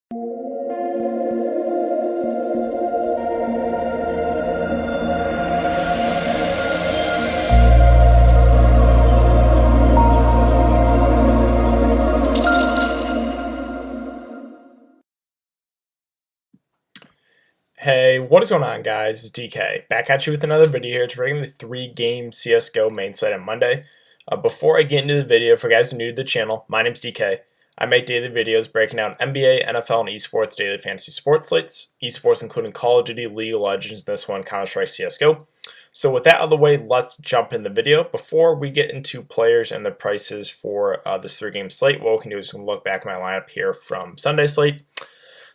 Hey, what is going on, guys? It's DK back at you with another video here to bring the 3-game CSGO main slate on Monday. Before I get into the video, for guys new to the channel, my name's DK. I make daily videos breaking down NBA, NFL, and esports daily fantasy sports slates, esports including Call of Duty, League of Legends, and this one, Counter-Strike CSGO. So with that out of the way, let's jump in the video. Before we get into players and the prices for this 3-game slate, what we can do is look back at my lineup here from Sunday slate.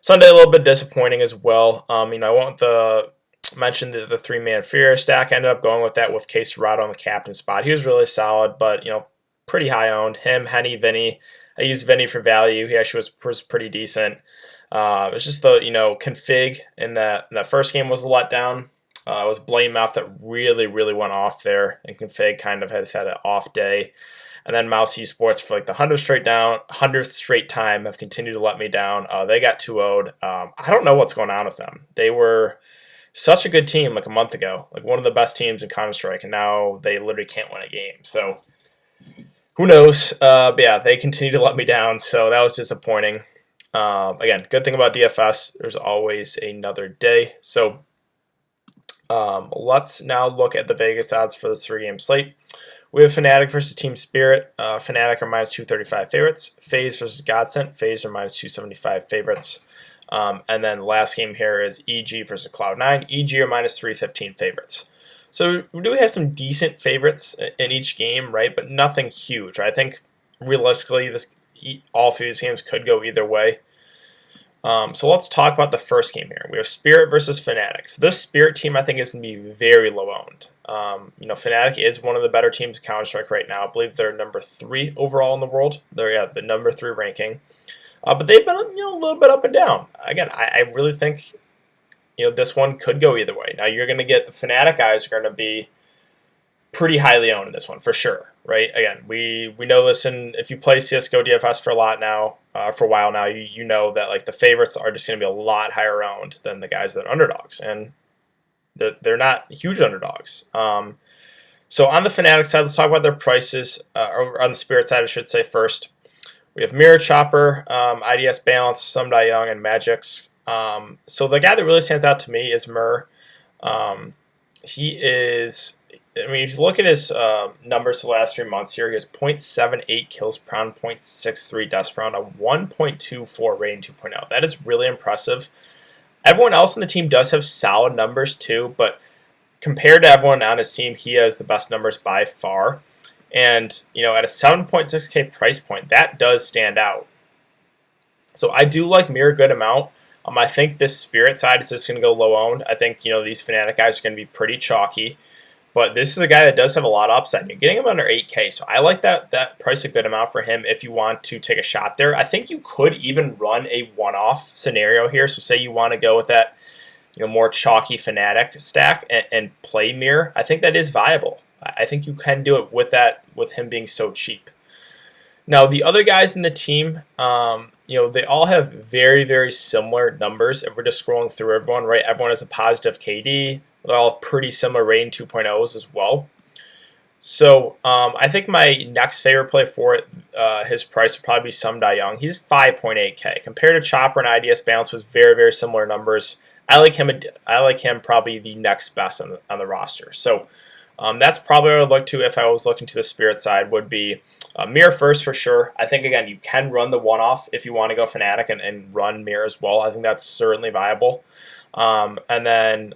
Sunday a little bit disappointing as well. I won't mention the 3-man Fear stack. I ended up going with that with Case Serrato on the captain spot. He was really solid, but pretty high owned. Him, Henny, Vinny. I used Vinny for value. He actually was pretty decent. It's just the config in that first game was a letdown. It was Blanemouth that really went off there, and config kind of has had an off day. And then Mouse Esports for like the 100th straight time have continued to let me down. They got 2-0'd. I don't know what's going on with them. They were such a good team like a month ago, like one of the best teams in Counter-Strike, and now they literally can't win a game. So who knows? But yeah, they continue to let me down, so that was disappointing. Again, good thing about DFS, there's always another day. So let's now look at the Vegas odds for this 3-game slate. We have Fnatic versus Team Spirit. Fnatic are minus 235 favorites. FaZe versus Godsend. FaZe are minus 275 favorites. And then last game here is EG versus Cloud9. EG are minus 315 favorites. So we do have some decent favorites in each game, right? But nothing huge. Right? I think realistically, all three of these games could go either way. So let's talk about the first game here. We have Spirit versus Fnatic. So this Spirit team, I think, is going to be very low owned. Fnatic is one of the better teams in Counter-Strike right now. I believe they're number 3 overall in the world. They're at the number 3 ranking. But they've been a little bit up and down. Again, I really think this one could go either way. Now you're going to get the Fnatic guys are going to be pretty highly owned in this one for sure, right? Again, we know this, and if you play CS:GO DFS for a while now, you know that like the favorites are just going to be a lot higher owned than the guys that are underdogs, and they're not huge underdogs. So on the Fnatic side, let's talk about their prices, or on the Spirit side, I should say first. We have Mirror Chopper, IDS Balance, Some Die Young, and Magix. So the guy that really stands out to me is Mur. He is... if you look at his numbers for the last 3 months here, he has 0.78 kills per round, 0.63 deaths per round, a 1.24 rating 2.0. That is really impressive. Everyone else on the team does have solid numbers too, but compared to everyone on his team, he has the best numbers by far. And, at a 7.6K price point, that does stand out. So I do like Mirror a good amount. I think this Spirit side is just going to go low owned. I think, these Fnatic guys are going to be pretty chalky. But this is a guy that does have a lot of upside. You're getting him under 8K, so I like that price a good amount for him if you want to take a shot there. I think you could even run a one-off scenario here. So say you want to go with that more chalky Fnatic stack and play Mirror. I think that is viable. I think you can do it with him being so cheap. Now, the other guys in the team, they all have very similar numbers. If we're just scrolling through everyone, right? Everyone has a positive KD. They're all pretty similar rating 2.0s as well. So I think my next favorite play for it, his price would probably be Some Die Young. He's 5.8K. Compared to Chopper and IDS Balance with very similar numbers, I like him probably the next best on the roster. So that's probably what I would look to if I was looking to the Spirit side, would be Mirror first for sure. I think, again, you can run the one-off if you want to go Fnatic and run Mirror as well. I think that's certainly viable. And then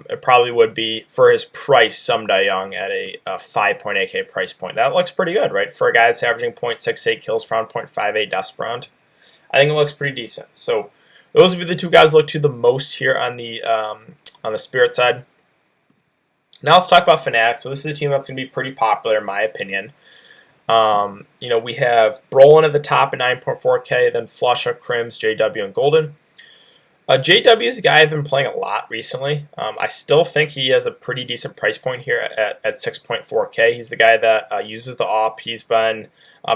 it probably would be, for his price, Some Die Young at a 5.8K price point. That looks pretty good, right? For a guy that's averaging 0.68 kills per round, 0.58 deaths per round. I think it looks pretty decent. So those would be the two guys I look to the most here on the Spirit side. Now let's talk about Fnatic. So this is a team that's going to be pretty popular in my opinion. We have Brolin at the top at 9.4K, then Flusha, Crims, JW, and Golden. JW is a guy I've been playing a lot recently. I still think he has a pretty decent price point here at 6.4K. He's the guy that uses the AWP. He's been,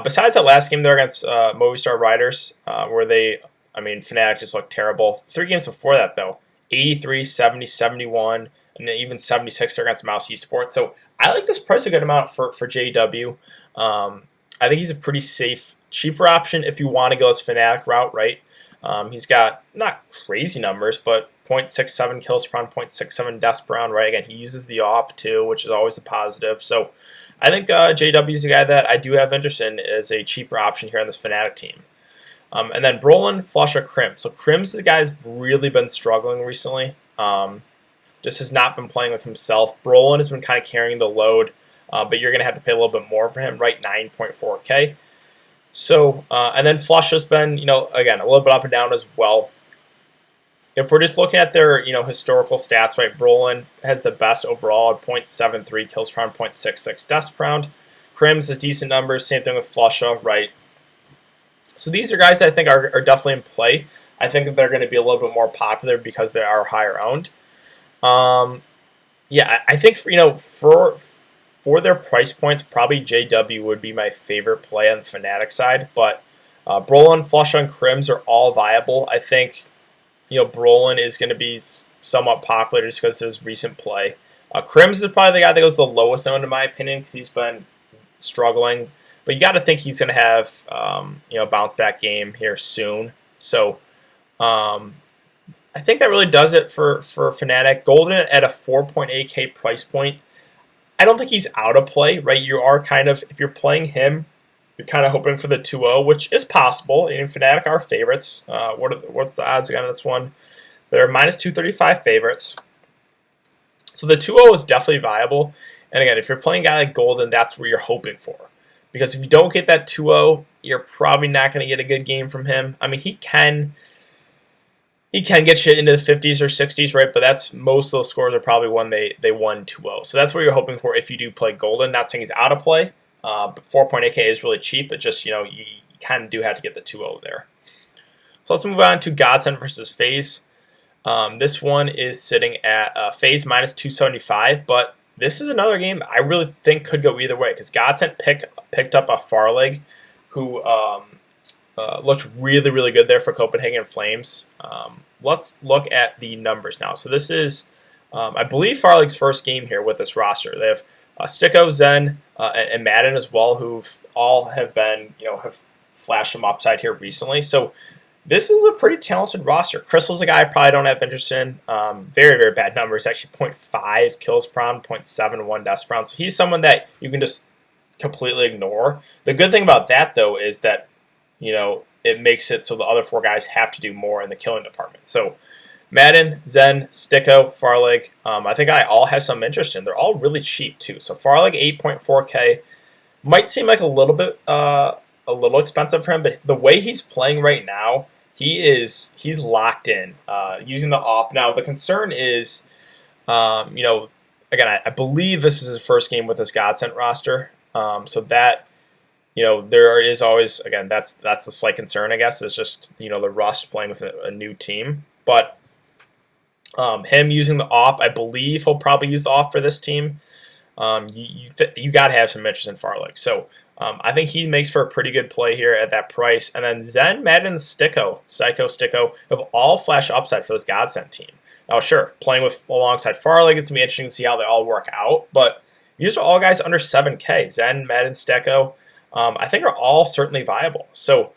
besides that last game there against Movistar Riders, where they I mean, Fnatic just looked terrible. 3 games before that, though, 83, 70, 71, and then even 76 against Mouse Esports. So I like this price a good amount for JW. I think he's a pretty safe, cheaper option if you want to go this Fnatic route, right? He's got not crazy numbers, but 0.67 kills per round, 0.67 deaths per round, right? Again, he uses the AWP too, which is always a positive. So I think JW is a guy that I do have interest in as a cheaper option here on this Fnatic team. And then Brolin, Flusha, Krim. So Krim's the guy who's really been struggling recently. Just has not been playing with himself. Brolin has been kind of carrying the load, but you're going to have to pay a little bit more for him, right? 9.4K. So, and then Flusha's been, again, a little bit up and down as well. If we're just looking at their, historical stats, right, Brolin has the best overall at 0.73 kills per round, 0.66 deaths per round. Krim's has decent numbers, same thing with Flusha, right? So these are guys I think are definitely in play. I think that they're going to be a little bit more popular because they are higher owned. Yeah, I think for their price points, probably JW would be my favorite play on the Fnatic side. But Brolin, Flusha, and Krims are all viable. I think Brolin is going to be somewhat popular just because of his recent play. Krims is probably the guy that goes the lowest owned in my opinion because he's been struggling. But you got to think he's going to have a bounce back game here soon. So I think that really does it for Fnatic. Golden at a 4.8K price point. I don't think he's out of play, right? You are kind of, if you're playing him, you're kind of hoping for the 2-0, which is possible. And Fnatic are favorites. What's the odds again on this one? They're minus 235 favorites. So the 2-0 is definitely viable. And again, if you're playing a guy like Golden, that's where you're hoping for. Because if you don't get that 2-0, you're probably not going to get a good game from him. I mean, he can get you into the 50s or 60s, right? But that's most of those scores are probably when they won 2-0. So that's what you're hoping for if you do play Golden. Not saying he's out of play, but 4.8K is really cheap. But just, you kind of do have to get the 2-0 there. So let's move on to Godsend versus FaZe. This one is sitting at FaZe minus 275, but this is another game I really think could go either way because Godsend picked up a Farlig who looked really, really good there for Copenhagen Flames. Let's look at the numbers now. So this is, I believe, Farlig's first game here with this roster. They have Sticko, Zen, and Madden as well, who all have been, have flashed some upside here recently. So this is a pretty talented roster. Crystal's a guy I probably don't have interest in. Very, very bad numbers. Actually, 0.5 kills per round, 0.71 deaths per round. So he's someone that you can just completely ignore. The good thing about that, though, is that it makes it so the other 4 guys have to do more in the killing department. So Madden, Zen, Sticko, Farlig, I think I all have some interest in. They're all really cheap, too. So Farlig, 8.4K, might seem like a little expensive for him, but the way he's playing right now, he's locked in using the AWP. Now, the concern is, again, I believe this is his first game with this Godsend roster, so that, there is always, again, that's the slight concern, I guess, is just, the rust playing with a new team. But him using the AWP, I believe he'll probably use the AWP for this team. You got to have some interest in Farlig. So I think he makes for a pretty good play here at that price. And then Zen, Madden, Sticko have all flash upside for this Godsend team. Now, sure, playing alongside Farlig, it's going to be interesting to see how they all work out. But these are all guys under 7K. Zen, Madden, Sticko, I think are all certainly viable. So,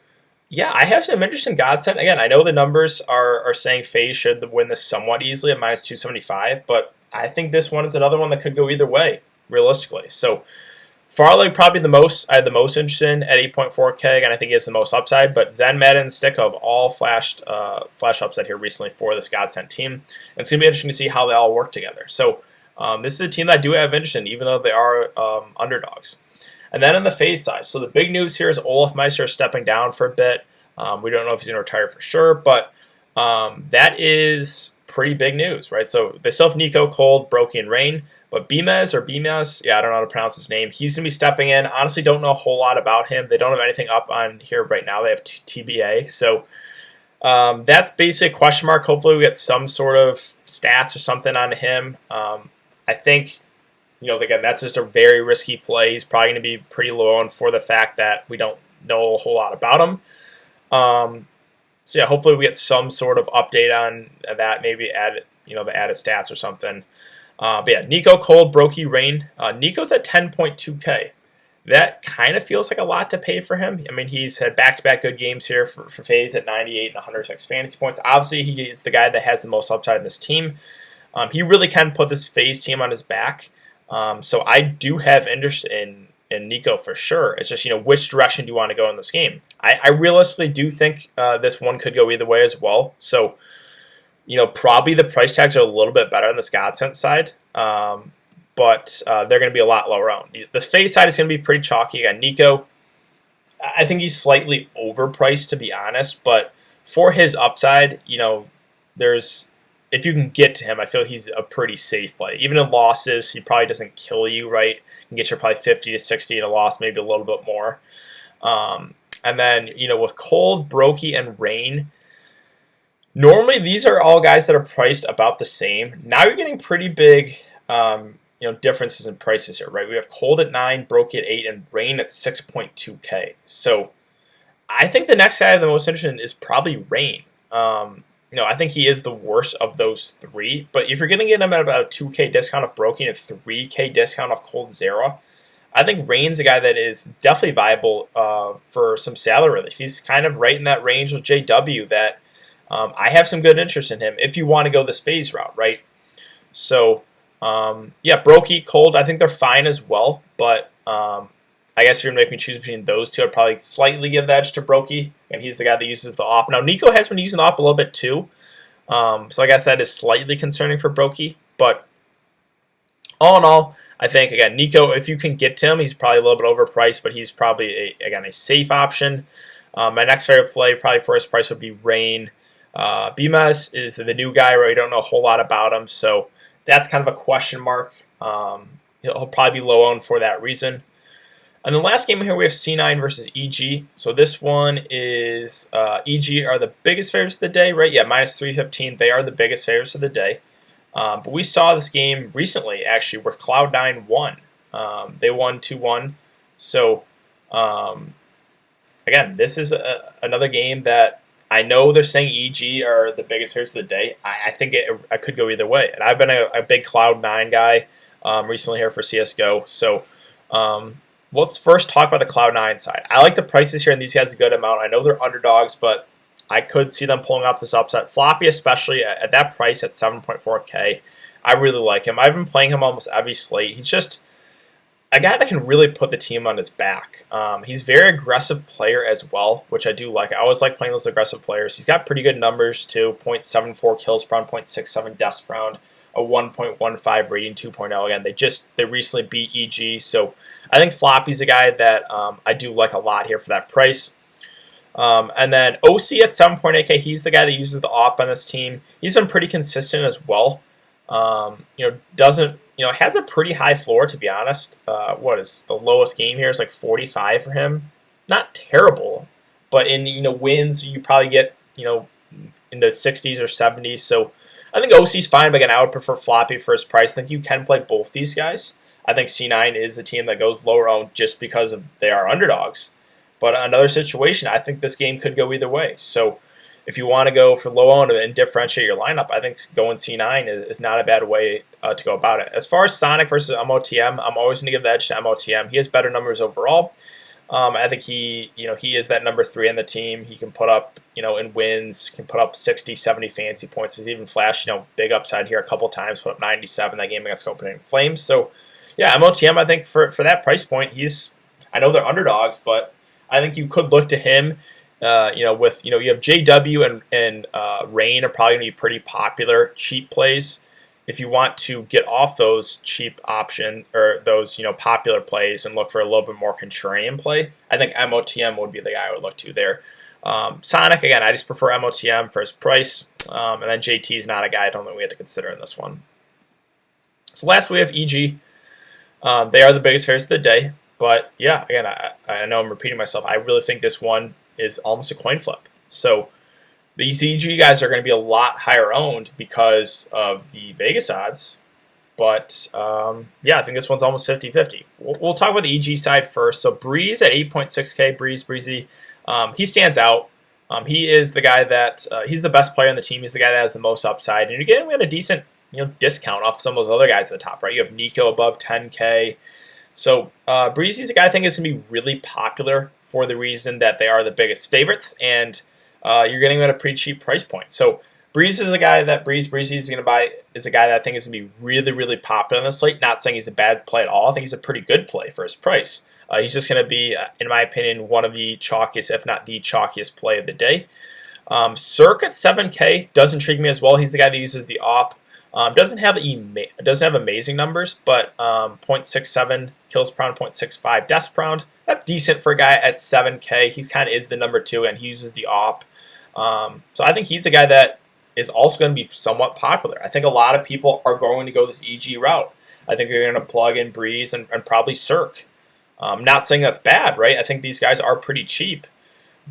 yeah, I have some interest in Godsend. Again, I know the numbers are saying FaZe should win this somewhat easily at minus 275, but I think this one is another one that could go either way, realistically. So, Farlig probably I had the most interest in at 8.4K, and I think he has the most upside. But Zen, Madden, and Sticko have all flash upside here recently for this Godsend team. And it's going to be interesting to see how they all work together. So this is a team that I do have interest in, even though they are underdogs. And then on the FaZe side, so the big news here is Olaf Meister stepping down for a bit. We don't know if he's going to retire for sure, but that is pretty big news, right? So they still have Nico, Cold, Brokey, and Rain. But Bimez, I don't know how to pronounce his name. He's going to be stepping in. Honestly, don't know a whole lot about him. They don't have anything up on here right now. They have TBA. So that's basic question mark. Hopefully we get some sort of stats or something on him. I think, again, that's just a very risky play. He's probably going to be pretty low on for the fact that we don't know a whole lot about him. So yeah, hopefully we get some sort of update on that. Maybe add the added stats or something. But yeah, Nico, Cold, Brokey, Rain. Nico's at 10.2K. That kind of feels like a lot to pay for him. I mean, he's had back-to-back good games here for FaZe at 98 and 106 fantasy points. Obviously, he is the guy that has the most upside in this team. He really can put this FaZe team on his back. So I do have interest in Nico for sure. It's just, which direction do you want to go in this game? I realistically do think this one could go either way as well. So, probably the price tags are a little bit better on this Godsend side. But they're going to be a lot lower on. The FaZe side is going to be pretty chalky. Again, Nico, I think he's slightly overpriced, to be honest. But for his upside, if you can get to him, I feel he's a pretty safe play. Even in losses, he probably doesn't kill you, right? You can get you probably 50 to 60 in a loss, maybe a little bit more. And then, with Cold, Brokey, and Rain, normally these are all guys that are priced about the same. Now you're getting pretty big differences in prices here, right? We have Cold at 9, Brokey at 8, and Rain at 6.2K. So I think the next guy I have the most interest in is probably Rain. I think he is the worst of those three. But if you're going to get him at about a 2K discount of Brokey and a 3K discount of Cold Zera, I think Rain's a guy that is definitely viable for some salary relief. He's kind of right in that range with JW that I have some good interest in him if you want to go this FaZe route, right? So Brokey, Cold, I think they're fine as well, but I guess if you're going to make me choose between those two, I'd probably slightly give the edge to Brokey, and he's the guy that uses the AWP. Now, Nico has been using the AWP a little bit too, so I guess that is slightly concerning for Brokey, but all in all, I think, again, Nico, if you can get to him, he's probably a little bit overpriced, but he's probably, a safe option. My next favorite play, probably for his price, would be Rain. Bmez is the new guy, right? We don't know a whole lot about him, so that's kind of a question mark. He'll probably be low owned for that reason. And the last game here, we have C9 versus EG. So this one is EG are the biggest favorites of the day, right? Yeah, minus 315. They are the biggest favorites of the day. But we saw this game recently, actually, where Cloud9 won. They won 2-1. So, again, this is another game that I know they're saying EG are the biggest favorites of the day. I think I could go either way. And I've been a big Cloud9 guy recently here for CSGO. So, let's first talk about the Cloud9 side. I like the prices here, and these guys a good amount. I know they're underdogs, but I could see them pulling off this upset. Floppy, especially at that price at 7.4K, I really like him. I've been playing him almost every slate. He's just a guy that can really put the team on his back. He's a very aggressive player as well, which I do like. I always like playing those aggressive players. He's got pretty good numbers too, 0.74 kills per round, 0.67 deaths per round, a 1.15 rating, 2.0. Again, they recently beat EG, so I think Floppy's a guy that I do like a lot here for that price. And then OC at 7.8K, he's the guy that uses the AWP on this team. He's been pretty consistent as well. Has a pretty high floor, to be honest. What is the lowest game here? Is like 45 for him. Not terrible, but in wins you probably get in the 60s or 70s. So I think OC's fine, but again, I would prefer Floppy for his price. I think you can play both these guys. I think C9 is a team that goes lower owned just because they are underdogs. But another situation, I think this game could go either way. So if you want to go for low owned and differentiate your lineup, I think going C9 is not a bad way to go about it. As far as Sonic versus MOTM, I'm always going to give the edge to MOTM. He has better numbers overall. I think he is that number 3 on the team. He can put up, in wins, can put up 60, 70 fantasy points. He's even flashed, big upside here a couple times, put up 97 that game against Copenhagen Flames. So, yeah, MOTM, I think for that price point, I know they're underdogs, but I think you could look to him. You have JW and Rain are probably going to be pretty popular cheap plays. If you want to get off those cheap option or those popular plays and look for a little bit more contrarian play, I think MOTM would be the guy I would look to there. Sonic, again, I just prefer MOTM for his price, and then JT is not a guy I don't think we have to consider in this one. So last we have EG. They are the biggest favorites of the day, but yeah, again, I know I'm repeating myself. I really think this one is almost a coin flip. So these EG guys are going to be a lot higher owned because of the Vegas odds. But, I think this one's almost 50-50. We'll talk about the EG side first. So Breeze at 8.6K, Breezy. He stands out. He is the guy that he's the best player on the team. He's the guy that has the most upside, and you're getting at a decent discount off some of those other guys at the top, right? You have Nico above 10K. So Breezy's a guy I think is going to be really popular for the reason that they are the biggest favorites, and you're getting them at a pretty cheap price point. So Breeze is a guy that Breezy is going to buy, is a guy that I think is going to be really, really popular on the slate. Not saying he's a bad play at all. I think he's a pretty good play for his price. He's just going to be, in my opinion, one of the chalkiest, if not the chalkiest play of the day. Cirque at 7K does intrigue me as well. He's the guy that uses the op. Doesn't have amazing numbers, but 0.67 kills per round, 0.65 deaths per round. That's decent for a guy at 7K. He kind of is the number 2, and he uses the op. So I think he's a guy that is also going to be somewhat popular. I think a lot of people are going to go this EG route. I think they're going to plug in Breeze and probably Cirque. Not saying that's bad, right? I think these guys are pretty cheap.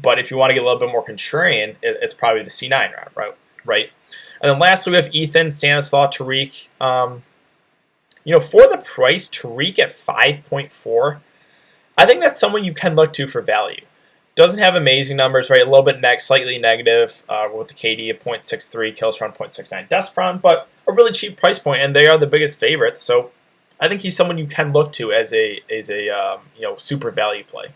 But if you want to get a little bit more contrarian, it's probably the C9 route, right? And then lastly, we have Ethan, Stanislaw, Tariq. For the price, Tariq at 5.4, I think that's someone you can look to for value. Doesn't have amazing numbers, right? A little bit slightly negative with the KD of 0.63, kills per round, 0.69 deaths per round, but a really cheap price point, and they are the biggest favorites. So I think he's someone you can look to as a super value play.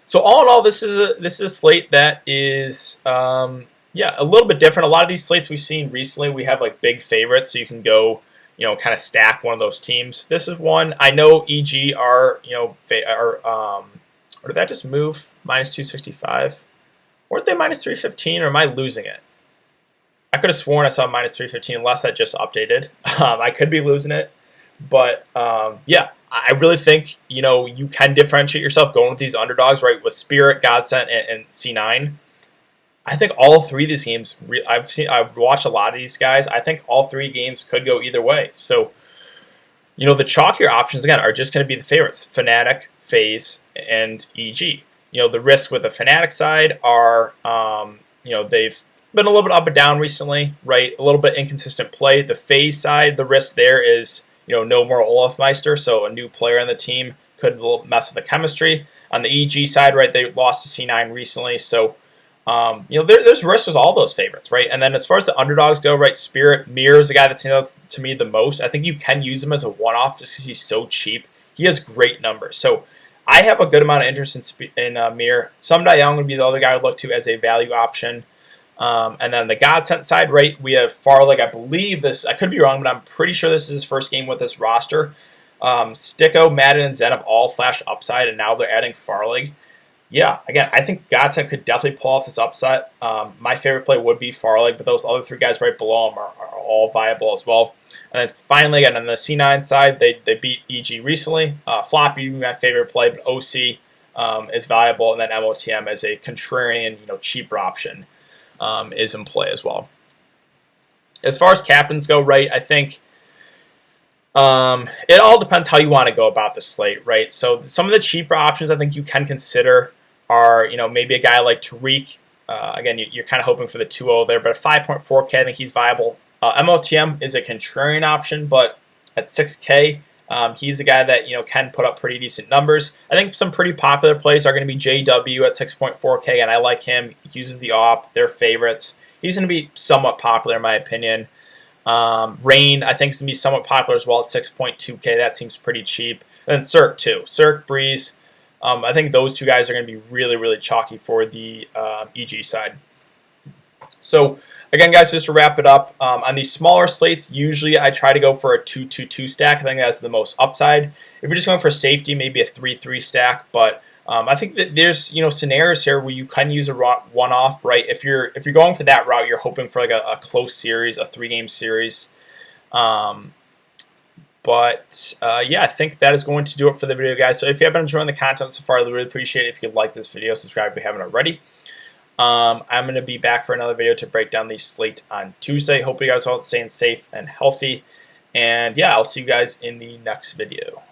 So all in all, this is a slate that is a little bit different. A lot of these slates we've seen recently, we have like big favorites, so you can go kind of stack one of those teams. This is one I know EG are or did that just move minus 265? Weren't they minus 315, or am I losing it? I could have sworn I saw minus 315 unless that just updated. I could be losing it. But, I really think, you can differentiate yourself going with these underdogs, right, with Spirit, Godsend, and C9. I think all three of these games, I've watched a lot of these guys. I think all three games could go either way. So, the chalkier options, again, are just going to be the favorites, Fnatic, FaZe, and EG. The risks with the Fnatic side are, they've been a little bit up and down recently, right? A little bit inconsistent play. The FaZe side, the risk there is, no more Olafmeister, so a new player on the team could mess with the chemistry. On the EG side, right, they lost to C9 recently, so there's risks with all those favorites, right? And then as far as the underdogs go, right, Spirit, Mir is the guy that's to me the most. I think you can use him as a one-off just because he's so cheap. He has great numbers, so I have a good amount of interest in Mir. Someday I'm going to be the other guy I would look to as a value option. And then the Godsend side, right, we have Farlig. I believe this, I could be wrong, but I'm pretty sure this is his first game with this roster. Sticko, Madden, and Zen have all flashed upside, and now they're adding Farlig. Yeah, again, I think Godsend could definitely pull off this upset. My favorite play would be Farlig, but those other three guys right below him are all viable as well. And then finally, again, on the C9 side, they beat EG recently. Floppy, my favorite play, but OC is viable, and then MOTM as a contrarian, cheaper option. Is in play as well. As far as captains go, right, I think it all depends how you want to go about the slate, right? So some of the cheaper options I think you can consider are, maybe a guy like Tariq. Again, you're kind of hoping for the 2-0 there, but at 5.4K, I think he's viable. MOTM is a contrarian option, but at 6K, he's a guy that can put up pretty decent numbers. I think some pretty popular plays are going to be JW at 6.4K, and I like him. He uses the op, they're favorites. He's going to be somewhat popular in my opinion. Rain, I think, is going to be somewhat popular as well at 6.2K. That seems pretty cheap. And then Cirque too. Cirque, Breeze. I think those two guys are going to be really, really chalky for the EG side. So again, guys, just to wrap it up, on these smaller slates, usually I try to go for a 2-2-2 stack. I think that's the most upside. If you're just going for safety, maybe a 3-3 stack. But I think that there's scenarios here where you can use a one-off, right? If you're going for that route, you're hoping for like a close series, a 3-game series. I think that is going to do it for the video, guys. So if you have been enjoying the content so far, I really appreciate it if you like this video. Subscribe if you haven't already. I'm going to be back for another video to break down the slate on Tuesday. Hope you guys are all staying safe and healthy. And yeah, I'll see you guys in the next video.